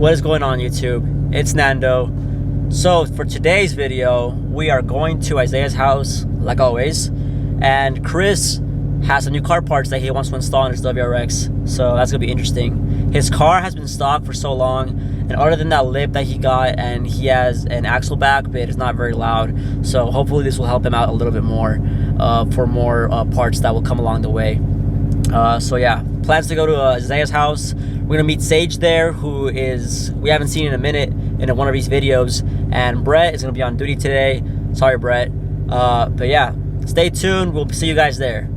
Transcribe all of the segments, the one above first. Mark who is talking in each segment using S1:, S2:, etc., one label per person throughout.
S1: What is going on, YouTube? It's Nando. So for today's video, we are going to Isaiah's house, like always, and Chris has some new car parts that he wants to install in his WRX, so that's gonna be interesting. His car has been stock for so long, and other than that lip that he got, and he has an axle back, but it's not very loud, so hopefully this will help him out a little bit more for more parts that will come along the way. So yeah, plans to go to Isaiah's house. We're gonna meet Sage there, who we haven't seen in a minute in one of these videos, and Brett is gonna be on duty today. Sorry, Brett. But yeah, stay tuned. We'll see you guys there.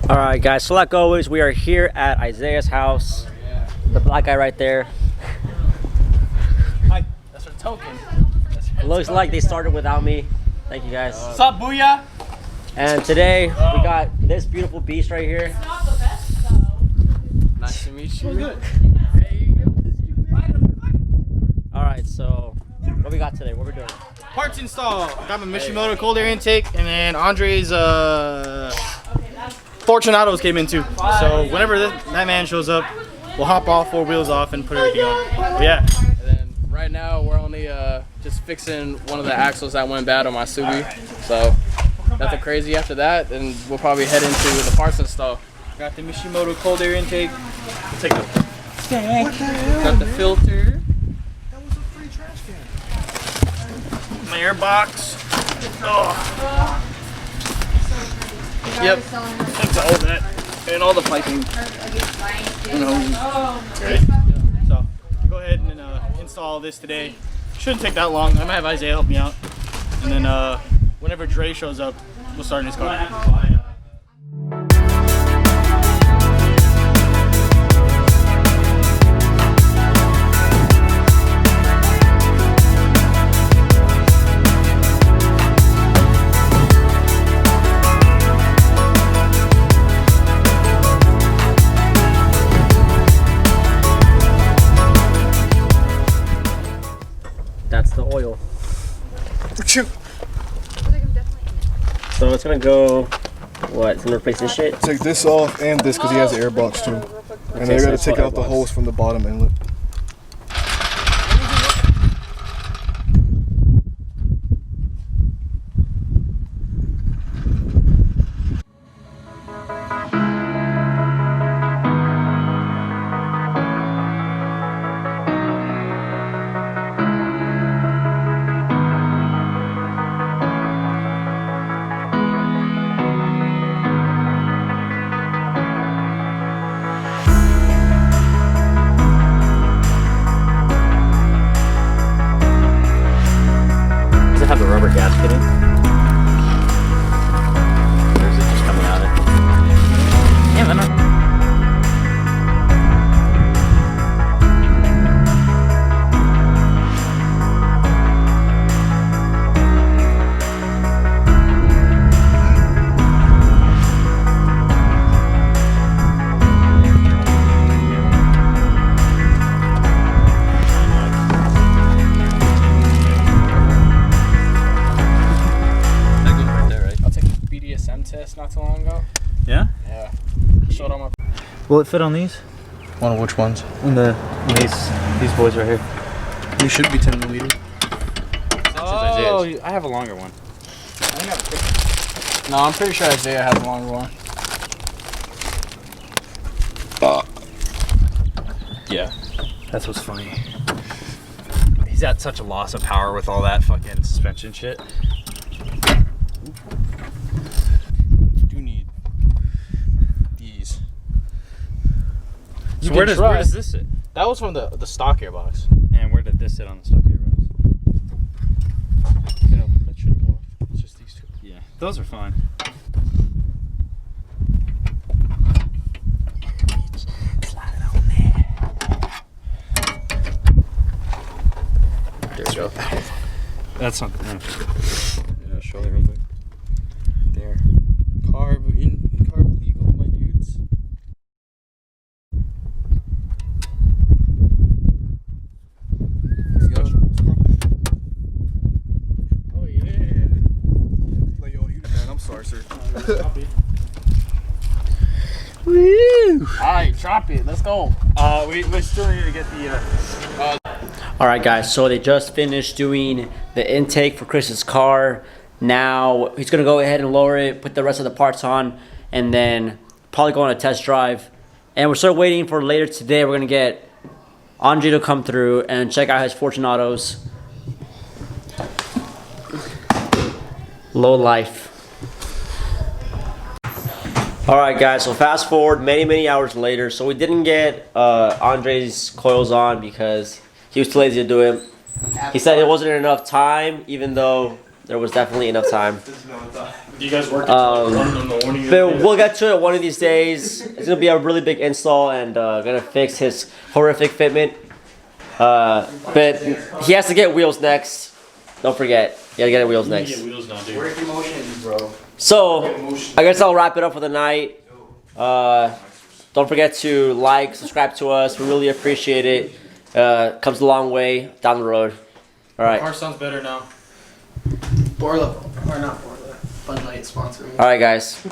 S1: All right, guys. So like always, we are here at Isaiah's house. Oh, yeah. The black guy right there.
S2: Hi. That's our token.
S1: Looks like they started without me. Thank you, guys.
S2: What's up, booyah?
S1: And today we got this beautiful beast right here.
S3: It's not the best, though.
S2: Nice to meet you.
S3: Good.
S1: All right, so what we got today? What we're doing?
S2: Parts install. Got my Mishimoto cold air intake, and then Andre's Fortunatos came in too. So whenever that man shows up, we'll hop all four wheels off and put everything on. But yeah.
S4: And then right now we're only just fixing one of the axles that went bad on my Subi. So nothing crazy after that, and we'll probably head into the parts install.
S2: Got the Mishimoto cold air intake. We'll take the got the filter.
S5: That was a free trash can.
S2: My air box. Oh. Yep. That's all that. And all the piping. Great. So go ahead and install this today. Shouldn't take that long. I might have Isaiah help me out. And then whenever Dre shows up, we'll start in his car.
S1: That's the oil. So it's gonna go, what, it's gonna replace this shit?
S5: Take this off and this because he has an air box too. And then you gotta take out the hose from the bottom inlet.
S1: Have the rubber gasket in? Or is it just coming out of it? Yeah, man.
S4: Test not too long ago.
S6: Yeah?
S4: Yeah. Showed all my.
S6: Will it fit on these?
S2: One of which ones?
S6: On these boys right here.
S2: You should be 10 millimeter.
S4: Oh, I have a longer one. No, I'm pretty sure Isaiah has a longer one.
S6: Yeah. That's what's funny. He's at such a loss of power with all that fucking suspension shit. So where does this sit?
S2: That was from the stock airbox.
S6: And where did this sit on the stock airbox?
S2: Yeah, that should go off. It's just these two.
S6: Yeah, those are fine.
S1: Slide it on there. There we go.
S6: That's something. Yeah, show it real quick.
S2: There. Carb legal, my dudes. Oh yeah.
S5: Like, yo, man, I'm sorry, sir.
S1: Woo!
S4: Alright, drop it. Let's go.
S6: We still need to get the.
S1: All right, guys. So they just finished doing the intake for Chris's car. Now he's gonna go ahead and lower it, put the rest of the parts on, and then probably go on a test drive. And we're still waiting for later today. We're gonna get Andre to come through and check out his Fortunatos. Low life. All right, guys. So fast forward many hours later. So we didn't get Andre's coils on because he was too lazy to do it. He said it wasn't enough time, even though there was definitely enough time.
S2: You guys work until 1 in the morning?
S1: But we'll get to it one of these days. It's gonna be a really big install and gonna fix his horrific fitment. But he has to get wheels next. Don't forget, you gotta get wheels next.
S2: Get wheels now, dude.
S3: Work emotions, bro.
S1: So I guess I'll wrap it up for the night. Don't forget to like, subscribe to us. We really appreciate it. Comes a long way down the road. All right.
S2: Car sounds better now.
S4: Borla, or not Borla, Bud Light sponsor me.
S1: All right, guys.